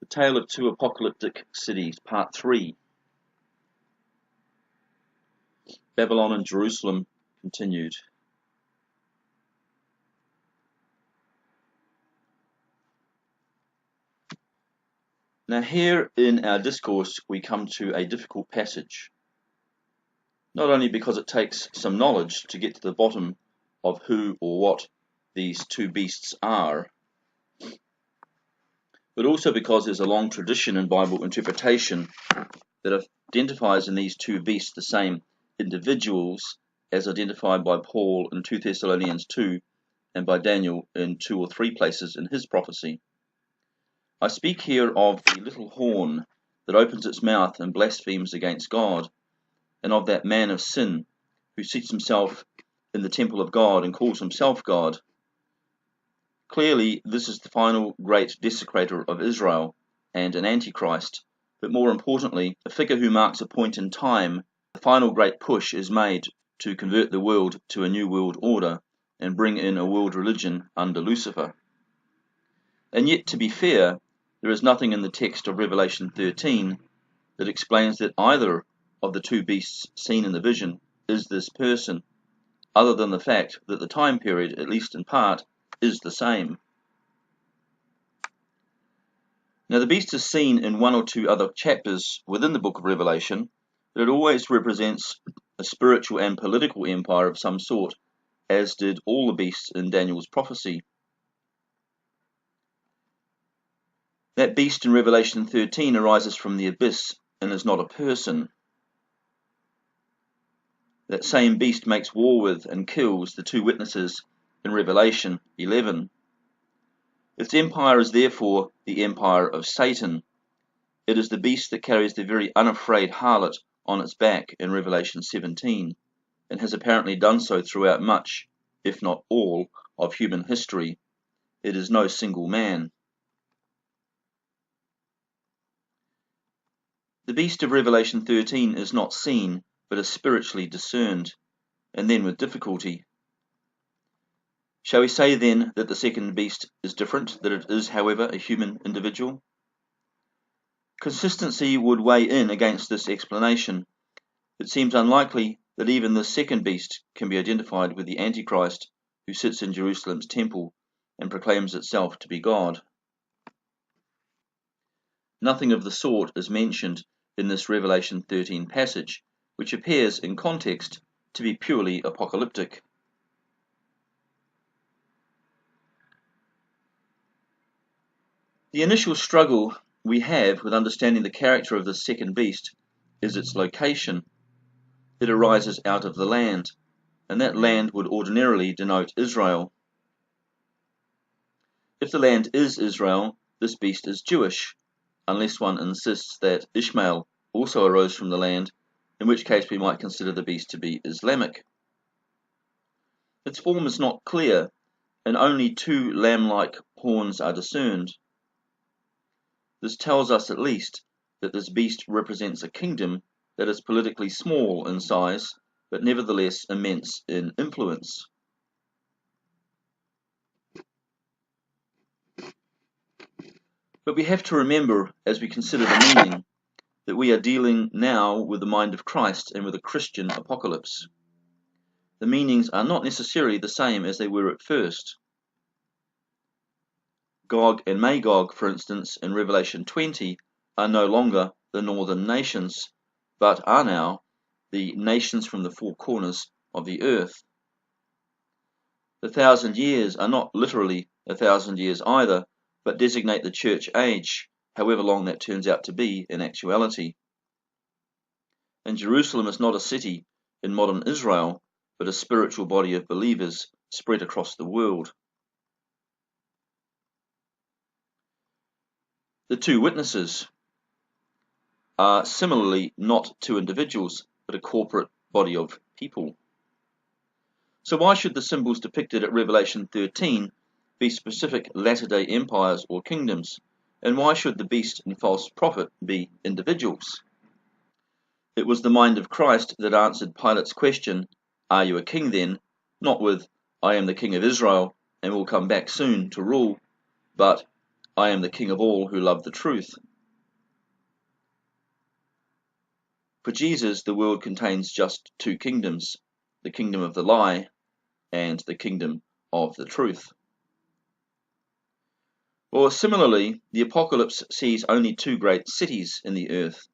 The Tale of Two Apocalyptic Cities, Part 3. Babylon and Jerusalem continued. Now here in our discourse we come to a difficult passage, not only because it takes some knowledge to get to the bottom of who or what these two beasts are, but also because there's a long tradition in Bible interpretation that identifies in these two beasts the same individuals as identified by Paul in 2 Thessalonians 2 and by Daniel in 2 or 3 places in his prophecy. I speak here of the little horn that opens its mouth and blasphemes against God, and of that man of sin who seats himself in the temple of God and calls himself God. Clearly, this is the final great desecrator of Israel and an antichrist, but more importantly, a figure who marks a point in time. The final great push is made to convert the world to a new world order and bring in a world religion under Lucifer. And yet, to be fair, there is nothing in the text of Revelation 13 that explains that either of the two beasts seen in the vision is this person, other than the fact that the time period, at least in part, is the same. Now, the beast is seen in 1 or 2 other chapters within the book of Revelation, but it always represents a spiritual and political empire of some sort, as did all the beasts in Daniel's prophecy. That beast in Revelation 13 arises from the abyss and is not a person. That same beast makes war with and kills the 2 witnesses in Revelation 11. Its empire is therefore the empire of Satan. It is the beast that carries the very unafraid harlot on its back in Revelation 17, and has apparently done so throughout much, if not all, of human history. It is no single man. The beast of Revelation 13 is not seen, but is spiritually discerned, and then with difficulty. Shall we say then that the second beast is different, that it is, however, a human individual? Consistency would weigh in against this explanation. It seems unlikely that even this second beast can be identified with the Antichrist who sits in Jerusalem's temple and proclaims itself to be God. Nothing of the sort is mentioned in this Revelation 13 passage, which appears in context to be purely apocalyptic. The initial struggle we have with understanding the character of this second beast is its location. It arises out of the land, and that land would ordinarily denote Israel. If the land is Israel, this beast is Jewish, unless one insists that Ishmael also arose from the land, in which case we might consider the beast to be Islamic. Its form is not clear, and only 2 lamb-like horns are discerned. This tells us at least that this beast represents a kingdom that is politically small in size, but nevertheless immense in influence. But we have to remember, as we consider the meaning, that we are dealing now with the mind of Christ and with a Christian apocalypse. The meanings are not necessarily the same as they were at first. Gog and Magog, for instance, in Revelation 20, are no longer the northern nations, but are now the nations from the 4 corners of the earth. The 1,000 years are not literally 1,000 years either, but designate the church age, however long that turns out to be in actuality. And Jerusalem is not a city in modern Israel, but a spiritual body of believers spread across the world. The 2 witnesses are similarly not 2 individuals, but a corporate body of people. So why should the symbols depicted at Revelation 13 be specific latter-day empires or kingdoms, and why should the beast and false prophet be individuals? It was the mind of Christ that answered Pilate's question, "Are you a king then?" not with, "I am the king of Israel and will come back soon to rule," but, I am the king of all who love the truth. For Jesus, the world contains just two kingdoms, the kingdom of the lie and the kingdom of the truth. Or similarly, the apocalypse sees only two great cities in the earth,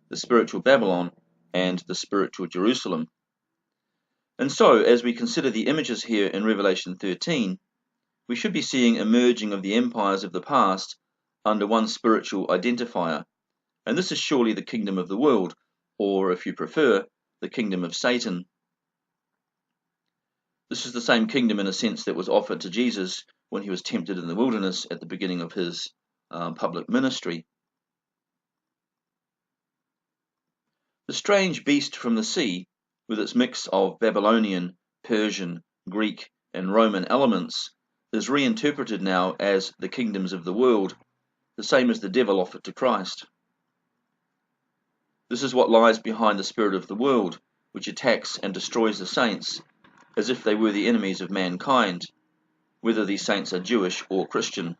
the spiritual Babylon and the spiritual Jerusalem. And so, as we consider the images here in Revelation 13, we should be seeing a merging of the empires of the past under one spiritual identifier, and this is surely the kingdom of the world, or if you prefer, the kingdom of Satan. This is the same kingdom in a sense that was offered to Jesus when he was tempted in the wilderness at the beginning of his public ministry. The strange beast from the sea, with its mix of Babylonian, Persian, Greek, and Roman elements, is reinterpreted now as the kingdoms of the world, the same as the devil offered to Christ. This is what lies behind the spirit of the world, which attacks and destroys the saints, as if they were the enemies of mankind, whether these saints are Jewish or Christian.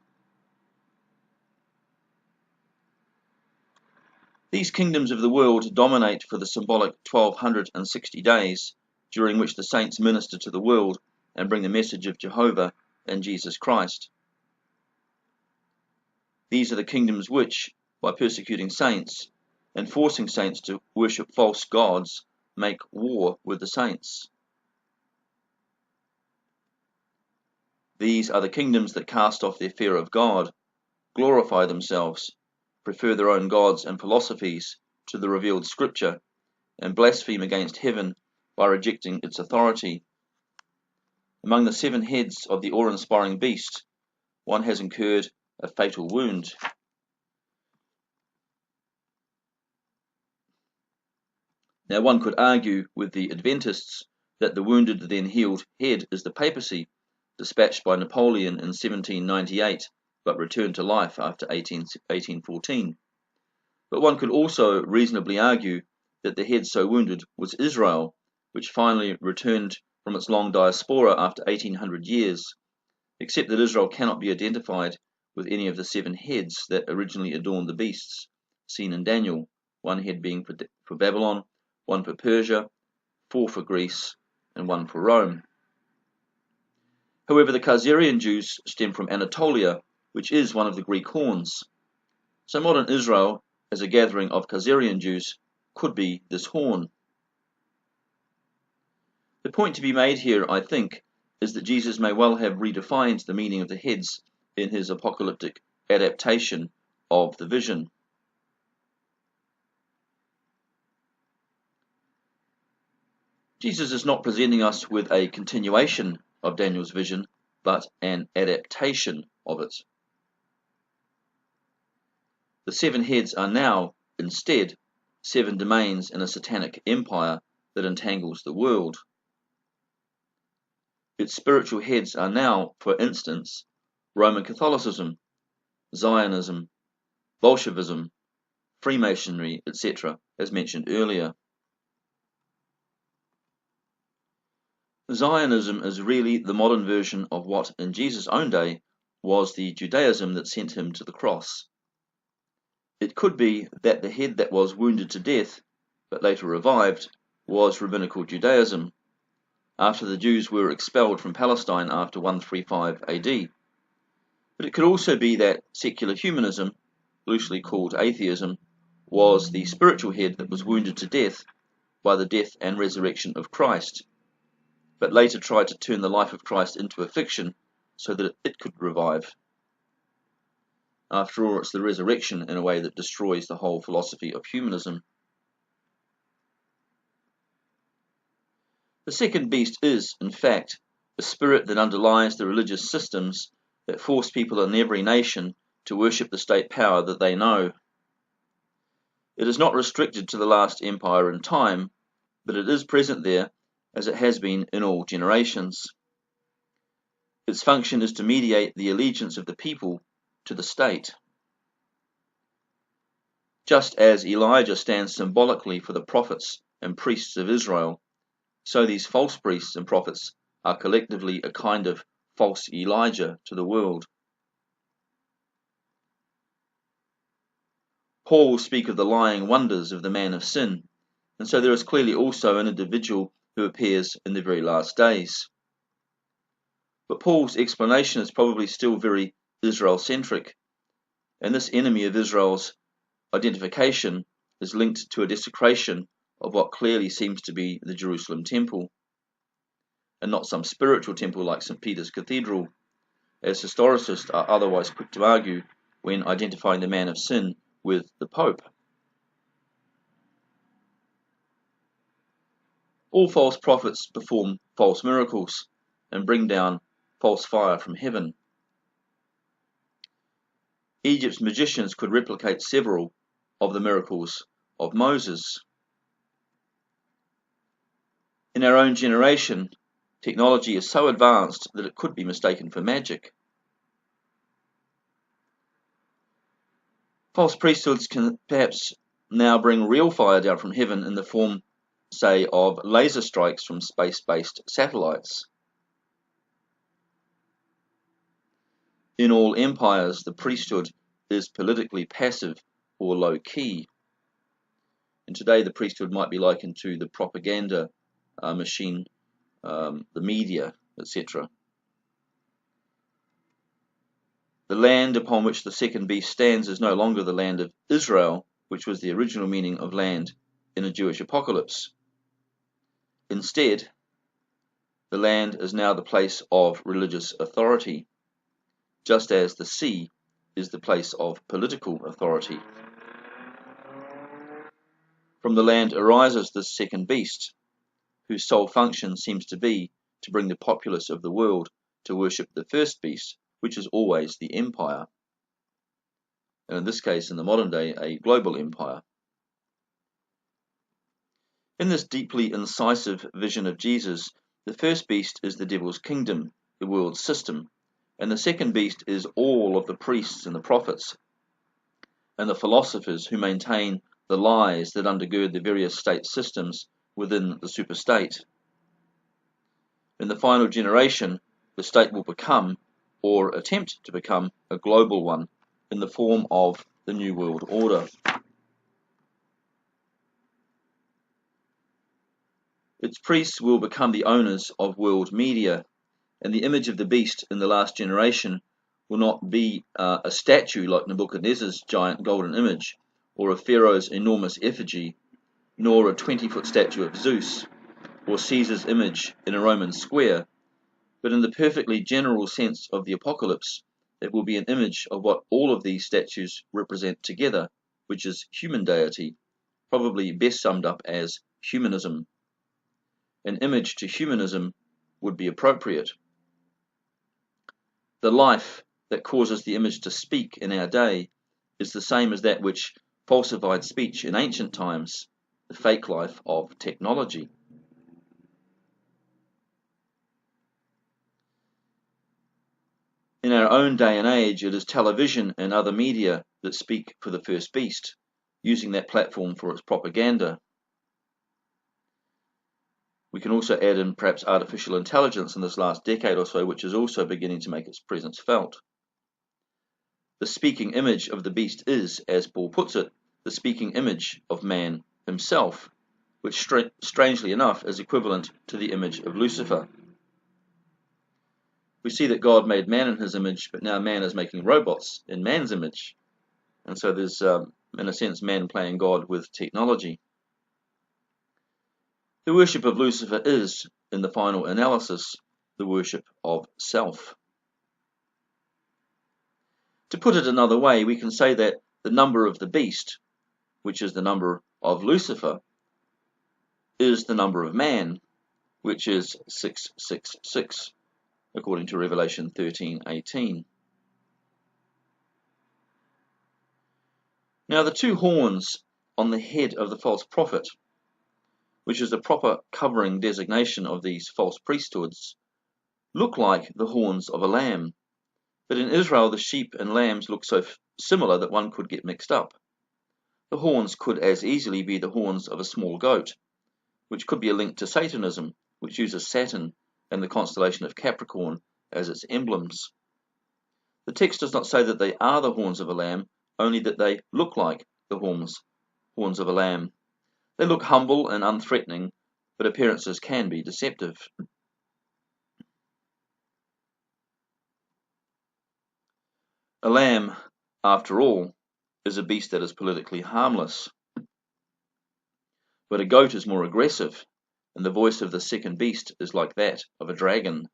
These kingdoms of the world dominate for the symbolic 1260 days, during which the saints minister to the world and bring the message of Jehovah and Jesus Christ. These are the kingdoms which, by persecuting saints and forcing saints to worship false gods, make war with the saints. These are the kingdoms that cast off their fear of God, glorify themselves, prefer their own gods and philosophies to the revealed scripture, and blaspheme against heaven by rejecting its authority. Among the 7 heads of the awe-inspiring beast, one has incurred a fatal wound. Now one could argue with the Adventists that the wounded then healed head is the papacy, dispatched by Napoleon in 1798, but returned to life after 1814. But one could also reasonably argue that the head so wounded was Israel, which finally returned from its long diaspora after 1800 years, except that Israel cannot be identified with any of the 7 heads that originally adorned the beasts seen in Daniel, 1 head being for Babylon, 1 for Persia, 4 for Greece, and 1 for Rome. However, the Khazarian Jews stem from Anatolia, which is one of the Greek horns. So modern Israel, as a gathering of Khazarian Jews, could be this horn. The point to be made here, I think, is that Jesus may well have redefined the meaning of the heads in his apocalyptic adaptation of the vision. Jesus is not presenting us with a continuation of Daniel's vision, but an adaptation of it. The 7 heads are now, instead, 7 domains in a satanic empire that entangles the world. Its spiritual heads are now, for instance, Roman Catholicism, Zionism, Bolshevism, Freemasonry, etc., as mentioned earlier. Zionism is really the modern version of what, in Jesus' own day, was the Judaism that sent him to the cross. It could be that the head that was wounded to death, but later revived, was Rabbinical Judaism, after the Jews were expelled from Palestine after 135 AD. But it could also be that secular humanism, loosely called atheism, was the spiritual head that was wounded to death by the death and resurrection of Christ, but later tried to turn the life of Christ into a fiction so that it could revive. After all, it's the resurrection in a way that destroys the whole philosophy of humanism. The second beast is, in fact, a spirit that underlies the religious systems that force people in every nation to worship the state power that they know. It is not restricted to the last empire in time, but it is present there as it has been in all generations. Its function is to mediate the allegiance of the people to the state. Just as Elijah stands symbolically for the prophets and priests of Israel, so these false priests and prophets are collectively a kind of false Elijah to the world. Paul will speak of the lying wonders of the man of sin, and so there is clearly also an individual who appears in the very last days. But Paul's explanation is probably still very Israel-centric, and this enemy of Israel's identification is linked to a desecration of what clearly seems to be the Jerusalem temple, and not some spiritual temple like St. Peter's Cathedral, as historicists are otherwise quick to argue when identifying the man of sin with the Pope. All false prophets perform false miracles and bring down false fire from heaven. Egypt's magicians could replicate several of the miracles of Moses. In our own generation, technology is so advanced that it could be mistaken for magic. False priesthoods can perhaps now bring real fire down from heaven in the form, say, of laser strikes from space-based satellites. In all empires, the priesthood is politically passive or low-key. And today the priesthood might be likened to the propaganda machine, the media, etc. The land upon which the second beast stands is no longer the land of Israel, which was the original meaning of land in a Jewish apocalypse. Instead, the land is now the place of religious authority, just as the sea is the place of political authority. From the land arises this second beast, whose sole function seems to be to bring the populace of the world to worship the first beast, which is always the empire, and in this case, in the modern day, a global empire. In this deeply incisive vision of Jesus, the first beast is the devil's kingdom, the world system, and the second beast is all of the priests and the prophets and the philosophers who maintain the lies that undergird the various state systems within the superstate. In the final generation, the state will become, or attempt to become, a global one in the form of the New World Order. Its priests will become the owners of world media, and the image of the beast in the last generation will not be a statue like Nebuchadnezzar's giant golden image, or a pharaoh's enormous effigy, nor a 20-foot statue of Zeus, or Caesar's image in a Roman square, but in the perfectly general sense of the apocalypse, it will be an image of what all of these statues represent together, which is human deity, probably best summed up as humanism. An image to humanism would be appropriate. The life that causes the image to speak in our day is the same as that which falsified speech in ancient times, the fake life of technology. In our own day and age, it is television and other media that speak for the first beast, using that platform for its propaganda. We can also add in perhaps artificial intelligence in this last decade or so, which is also beginning to make its presence felt. The speaking image of the beast is, as Paul puts it, the speaking image of man himself, which strangely enough is equivalent to the image of Lucifer. We see that God made man in his image, but now man is making robots in man's image. And so there's, in a sense, man playing God with technology. The worship of Lucifer is, in the final analysis, the worship of self. To put it another way, we can say that the number of the beast, which is the number of Lucifer, is the number of man, which is 666, according to Revelation 13:18. Now the two horns on the head of the false prophet, which is the proper covering designation of these false priesthoods, look like the horns of a lamb, but in Israel the sheep and lambs look so similar that one could get mixed up. The horns could as easily be the horns of a small goat, which could be a link to Satanism, which uses Saturn and the constellation of Capricorn as its emblems. The text does not say that they are the horns of a lamb, only that they look like the horns of a lamb. They look humble and unthreatening, but appearances can be deceptive. A lamb, after all, is a beast that is politically harmless. But a goat is more aggressive, and the voice of the second beast is like that of a dragon.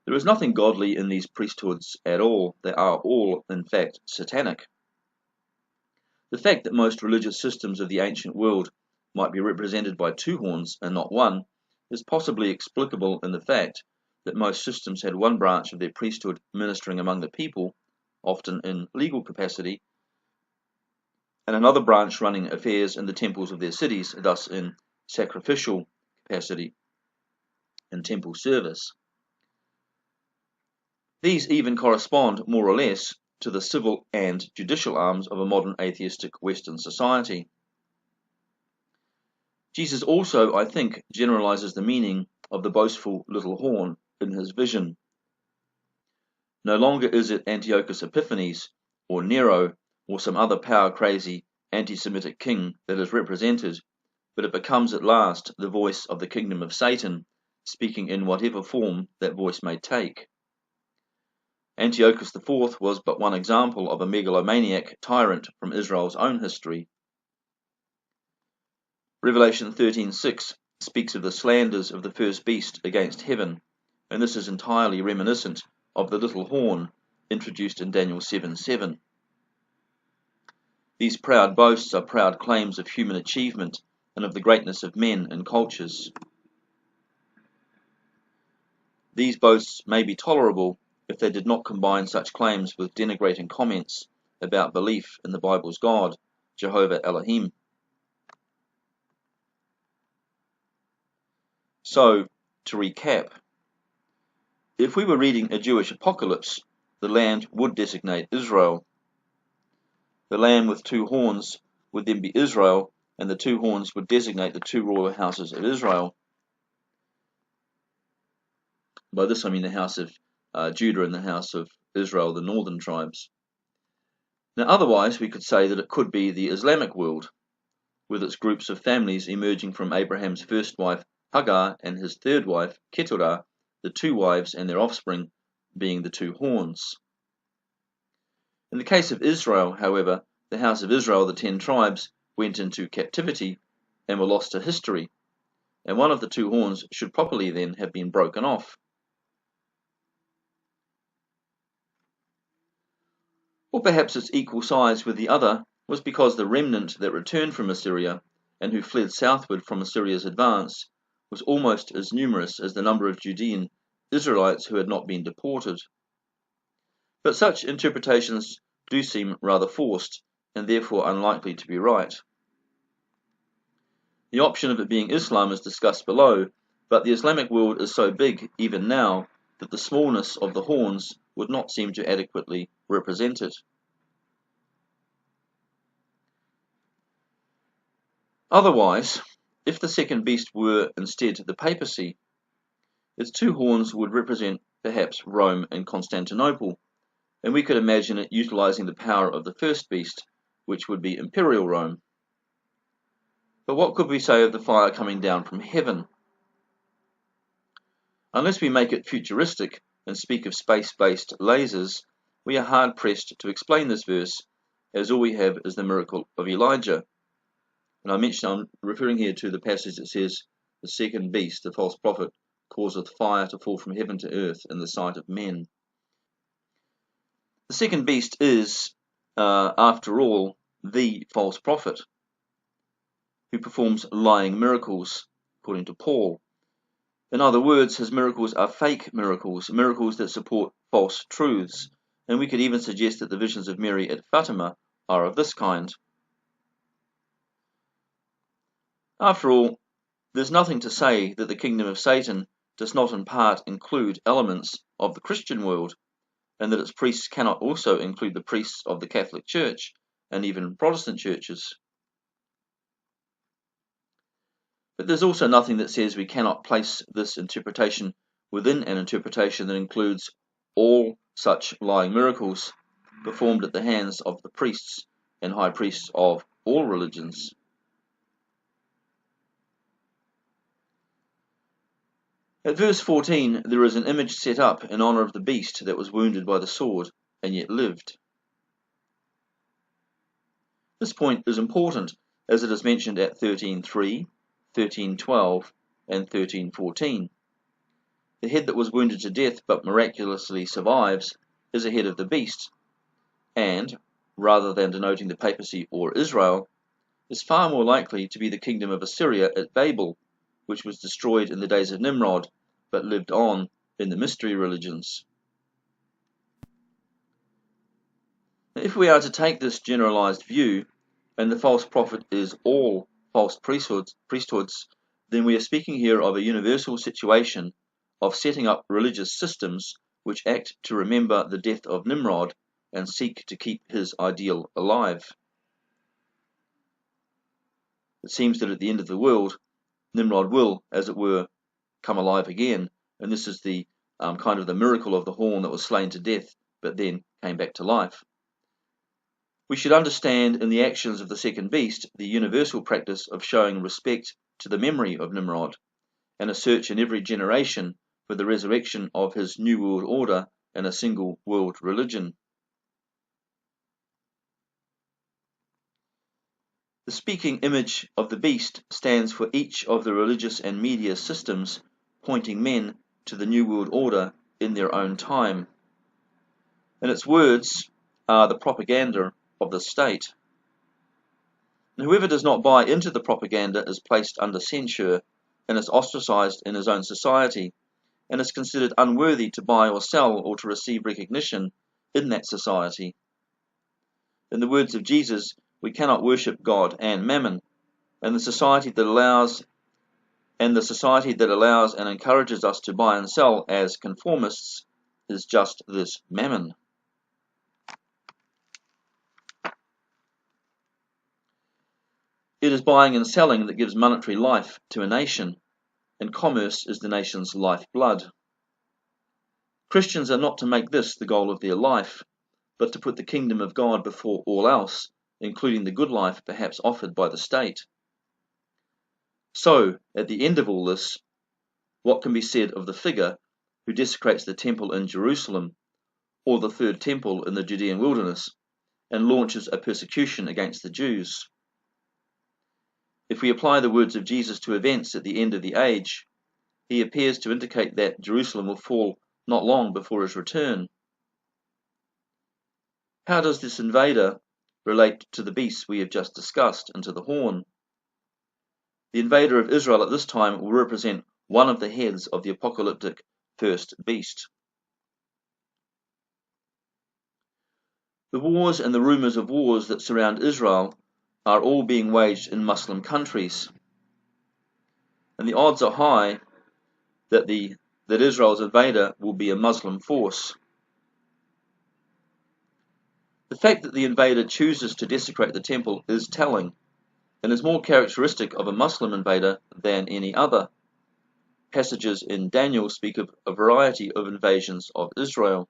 There is nothing godly in these priesthoods at all. They are all, in fact, satanic. The fact that most religious systems of the ancient world might be represented by two horns and not one is possibly explicable in the fact that most systems had one branch of their priesthood ministering among the people, often in legal capacity, and another branch running affairs in the temples of their cities, thus in sacrificial capacity in temple service. These even correspond, more or less, to the civil and judicial arms of a modern atheistic Western society. Jesus also, I think, generalizes the meaning of the boastful little horn in his vision. No longer is it Antiochus Epiphanes, or Nero, or some other power-crazy anti-Semitic king that is represented, but it becomes at last the voice of the kingdom of Satan, speaking in whatever form that voice may take. Antiochus IV was but one example of a megalomaniac tyrant from Israel's own history. Revelation 13:6 speaks of the slanders of the first beast against heaven, and this is entirely reminiscent of the little horn introduced in Daniel 7:7. These proud boasts are proud claims of human achievement and of the greatness of men and cultures. These boasts may be tolerable if they did not combine such claims with denigrating comments about belief in the Bible's God, Jehovah Elohim. So, to recap, if we were reading a Jewish apocalypse, the land would designate Israel. The lamb with two horns would then be Israel, and the two horns would designate the two royal houses of Israel. By this I mean the house of Judah and the house of Israel, the northern tribes. Now otherwise we could say that it could be the Islamic world, with its groups of families emerging from Abraham's first wife Hagar and his third wife Keturah, the two wives and their offspring being the two horns. In the case of Israel, however, the house of Israel, the 10 tribes, went into captivity and were lost to history, and one of the two horns should properly then have been broken off. Or perhaps its equal size with the other was because the remnant that returned from Assyria and who fled southward from Assyria's advance was almost as numerous as the number of Judean Israelites who had not been deported. But such interpretations do seem rather forced and therefore unlikely to be right. The option of it being Islam is discussed below, but the Islamic world is so big even now that the smallness of the horns would not seem to adequately represent it. Otherwise, if the second beast were instead the papacy, its two horns would represent perhaps Rome and Constantinople, and we could imagine it utilizing the power of the first beast, which would be imperial Rome. But what could we say of the fire coming down from heaven? Unless we make it futuristic and speak of space-based lasers, we are hard-pressed to explain this verse, as all we have is the miracle of Elijah. And I'm referring here to the passage that says, the second beast, the false prophet, causeth fire to fall from heaven to earth in the sight of men. The second beast is, after all, the false prophet, who performs lying miracles, according to Paul. In other words, his miracles are fake miracles, miracles that support false truths, and we could even suggest that the visions of Mary at Fatima are of this kind. After all, there's nothing to say that the kingdom of Satan does not in part include elements of the Christian world, and that its priests cannot also include the priests of the Catholic Church and even Protestant churches. But there's also nothing that says we cannot place this interpretation within an interpretation that includes all such lying miracles performed at the hands of the priests and high priests of all religions. At verse 14, there is an image set up in honor of the beast that was wounded by the sword and yet lived. This point is important as it is mentioned at 13:3, 13:12, and 13:14. The head that was wounded to death but miraculously survives is a head of the beast, and, rather than denoting the papacy or Israel, is far more likely to be the kingdom of Assyria at Babel, which was destroyed in the days of Nimrod, but lived on in the mystery religions. If we are to take this generalized view, and the false prophet is all false priesthoods, then we are speaking here of a universal situation of setting up religious systems which act to remember the death of Nimrod and seek to keep his ideal alive. It seems that at the end of the world, Nimrod will, as it were, come alive again, and this is the kind of the miracle of the horn that was slain to death, but then came back to life. We should understand in the actions of the second beast the universal practice of showing respect to the memory of Nimrod, and a search in every generation for the resurrection of his new world order and a single world religion. The speaking image of the beast stands for each of the religious and media systems pointing men to the new world order in their own time. And its words are the propaganda of the state. And whoever does not buy into the propaganda is placed under censure and is ostracized in his own society and is considered unworthy to buy or sell or to receive recognition in that society. In the words of Jesus, we cannot worship God and mammon, and the society that allows and encourages us to buy and sell as conformists is just this mammon. It is buying and selling that gives monetary life to a nation, and commerce is the nation's lifeblood. Christians are not to make this the goal of their life, but to put the kingdom of God before all else, including the good life perhaps offered by the state. So, at the end of all this, what can be said of the figure who desecrates the temple in Jerusalem, or the third temple in the Judean wilderness, and launches a persecution against the Jews? If we apply the words of Jesus to events at the end of the age, he appears to indicate that Jerusalem will fall not long before his return. How does this invader relate to the beast we have just discussed and to the horn? The invader of Israel at this time will represent one of the heads of the apocalyptic first beast. The wars and the rumors of wars that surround Israel are all being waged in Muslim countries, and the odds are high that Israel's invader will be a Muslim force. The fact that the invader chooses to desecrate the temple is telling, and is more characteristic of a Muslim invader than any other. Passages in Daniel speak of a variety of invasions of Israel.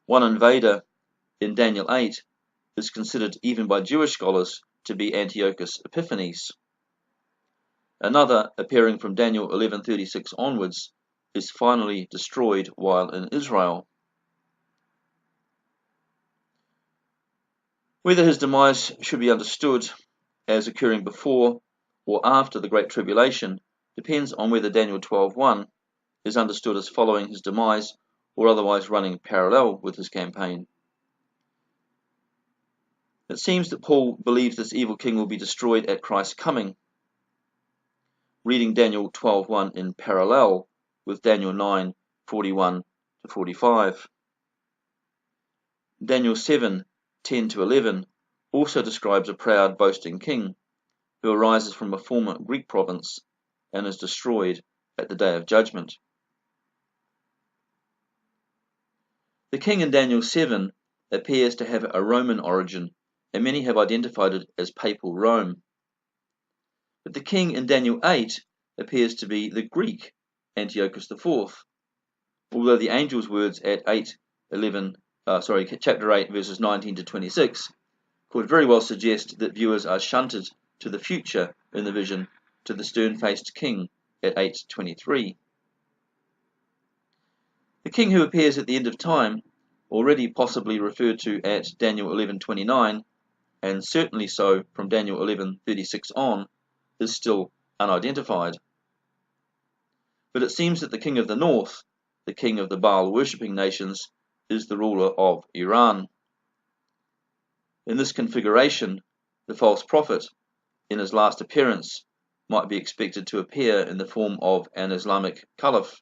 One invader in Daniel 8 is considered even by Jewish scholars to be Antiochus Epiphanes. Another, appearing from Daniel 11:36 onwards, is finally destroyed while in Israel. Whether his demise should be understood as occurring before or after the Great Tribulation depends on whether Daniel 12:1 is understood as following his demise or otherwise running parallel with his campaign. It seems that Paul believes this evil king will be destroyed at Christ's coming, reading Daniel 12:1 in parallel with Daniel 9:41-45. Daniel 7:10-11 also describes a proud, boasting king who arises from a former Greek province and is destroyed at the day of judgment. The king in Daniel 7 appears to have a Roman origin, and many have identified it as Papal Rome. But the king in Daniel 8 appears to be the Greek Antiochus IV, although the angel's words at chapter 8, verses 19 to 26, could very well suggest that viewers are shunted to the future in the vision, to the stern-faced king at 8:23. The king who appears at the end of time, already possibly referred to at Daniel 11:29, and certainly so from Daniel 11:36 on, is still unidentified. But it seems that the king of the north, the king of the Baal-worshipping nations, is the ruler of Iran. In this configuration, the false prophet, in his last appearance, might be expected to appear in the form of an Islamic caliph,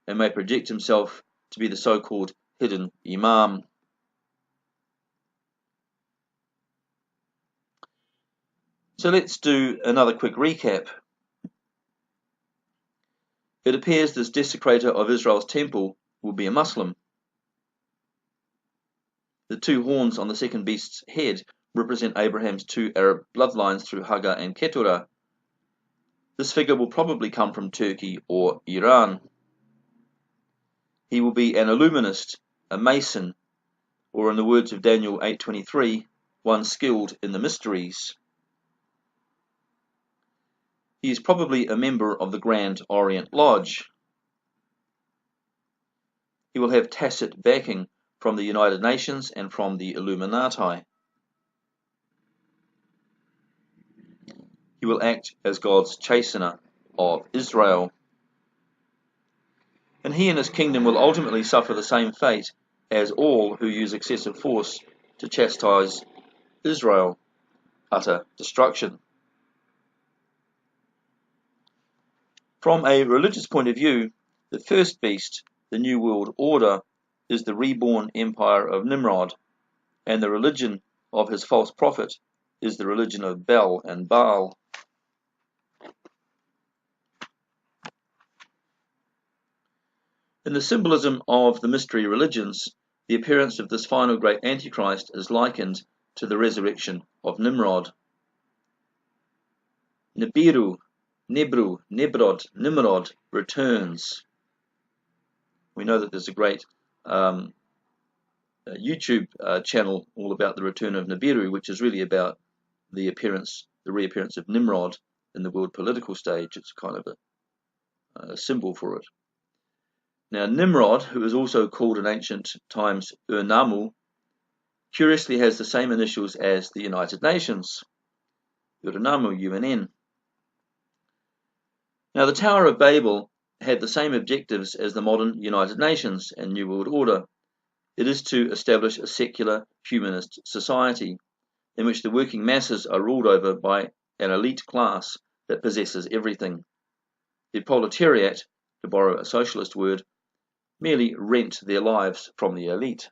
and may project himself to be the so-called hidden imam. So let's do another quick recap. It appears this desecrator of Israel's temple will be a Muslim. The two horns on the second beast's head represent Abraham's two Arab bloodlines through Hagar and Keturah. This figure will probably come from Turkey or Iran. He will be an illuminist, a mason, or in the words of Daniel 8:23, one skilled in the mysteries. He is probably a member of the Grand Orient Lodge. He will have tacit backing from the United Nations and from the Illuminati. He will act as God's chastener of Israel. And he and his kingdom will ultimately suffer the same fate as all who use excessive force to chastise Israel, utter destruction. From a religious point of view, the first beast, the New World Order, is the reborn empire of Nimrod, and the religion of his false prophet is the religion of Bel and Baal. In the symbolism of the mystery religions, the appearance of this final great Antichrist is likened to the resurrection of Nimrod. Nibiru, Nimrod returns. We know that there's a great YouTube channel all about the return of Nibiru, which is really about the reappearance of Nimrod in the world political stage. It's kind of a symbol for it. Now, Nimrod, who is also called in ancient times Ur-Nammu, curiously has the same initials as the United Nations, Ur-Nammu, UNN. Now, the Tower of Babel had the same objectives as the modern United Nations and New World Order. It is to establish a secular, humanist society in which the working masses are ruled over by an elite class that possesses everything. The proletariat, to borrow a socialist word, merely rent their lives from the elite.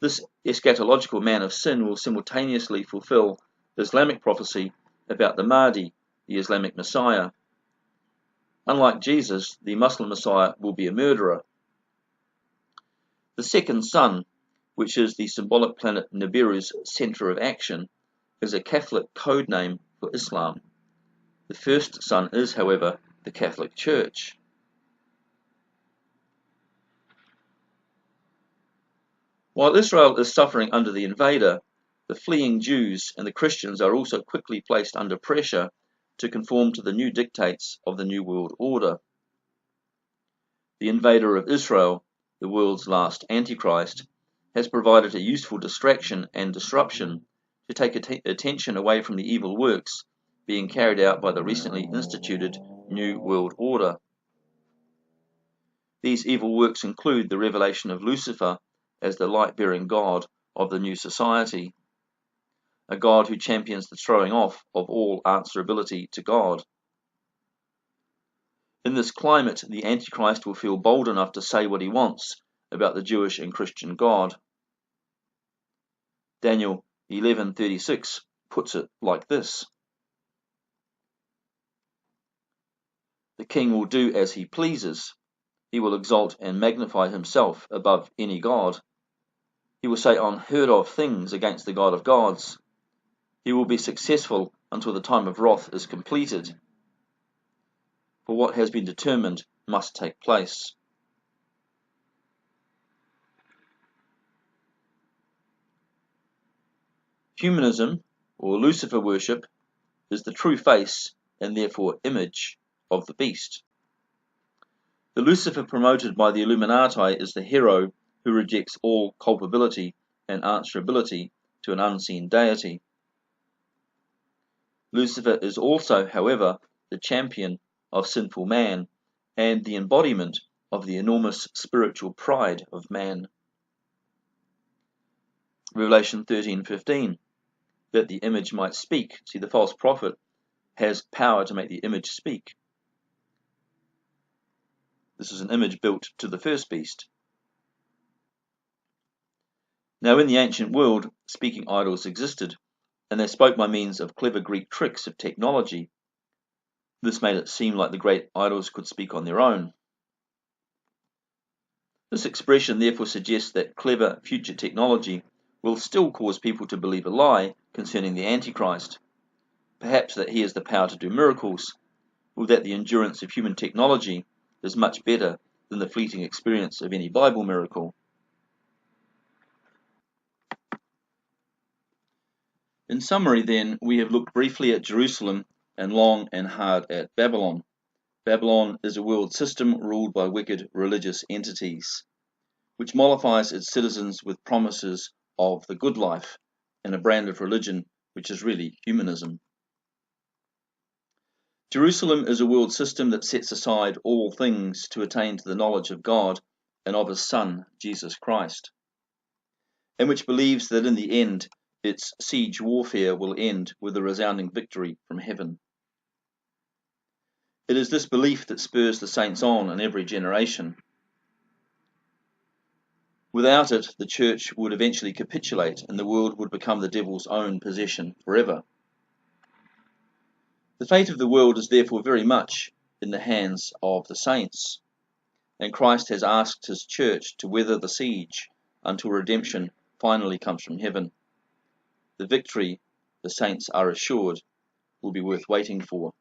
This eschatological man of sin will simultaneously fulfill Islamic prophecy about the Mahdi, the Islamic Messiah. Unlike Jesus, the Muslim Messiah will be a murderer. The second sun, which is the symbolic planet Nibiru's center of action, is a Catholic code name for Islam. The first sun is, however, the Catholic Church. While Israel is suffering under the invader, the fleeing Jews and the Christians are also quickly placed under pressure to conform to the new dictates of the New World Order. The invader of Israel, the world's last Antichrist, has provided a useful distraction and disruption to take attention away from the evil works being carried out by the recently instituted New World Order. These evil works include the revelation of Lucifer as the light-bearing god of the new society, a god who champions the throwing off of all answerability to God. In this climate, the Antichrist will feel bold enough to say what he wants about the Jewish and Christian God. Daniel 11:36 puts it like this: "The king will do as he pleases. He will exalt and magnify himself above any god. He will say unheard of things against the God of gods. He will be successful until the time of wrath is completed." for what has been determined must take place. Humanism, or Lucifer worship, is the true face and therefore image of the beast. The Lucifer promoted by the Illuminati is the hero who rejects all culpability and answerability to an unseen deity. Lucifer is also, however, the champion of sinful man and the embodiment of the enormous spiritual pride of man. Revelation 13:15, that the image might speak. See, the false prophet has power to make the image speak. This is an image built to the first beast. Now in the ancient world, speaking idols existed, and they spoke by means of clever Greek tricks of technology. This made it seem like the great idols could speak on their own. This expression therefore suggests that clever future technology will still cause people to believe a lie concerning the Antichrist. Perhaps that he has the power to do miracles, or that the endurance of human technology is much better than the fleeting experience of any Bible miracle. In summary, then, we have looked briefly at Jerusalem and long and hard at Babylon. Babylon is a world system ruled by wicked religious entities, which mollifies its citizens with promises of the good life and a brand of religion which is really humanism. Jerusalem is a world system that sets aside all things to attain to the knowledge of God and of His Son, Jesus Christ, and which believes that in the end its siege warfare will end with a resounding victory from heaven. It is this belief that spurs the saints on in every generation. Without it, the church would eventually capitulate and the world would become the devil's own possession forever. The fate of the world is therefore very much in the hands of the saints, and Christ has asked His church to weather the siege until redemption finally comes from heaven. The victory, the saints are assured, will be worth waiting for.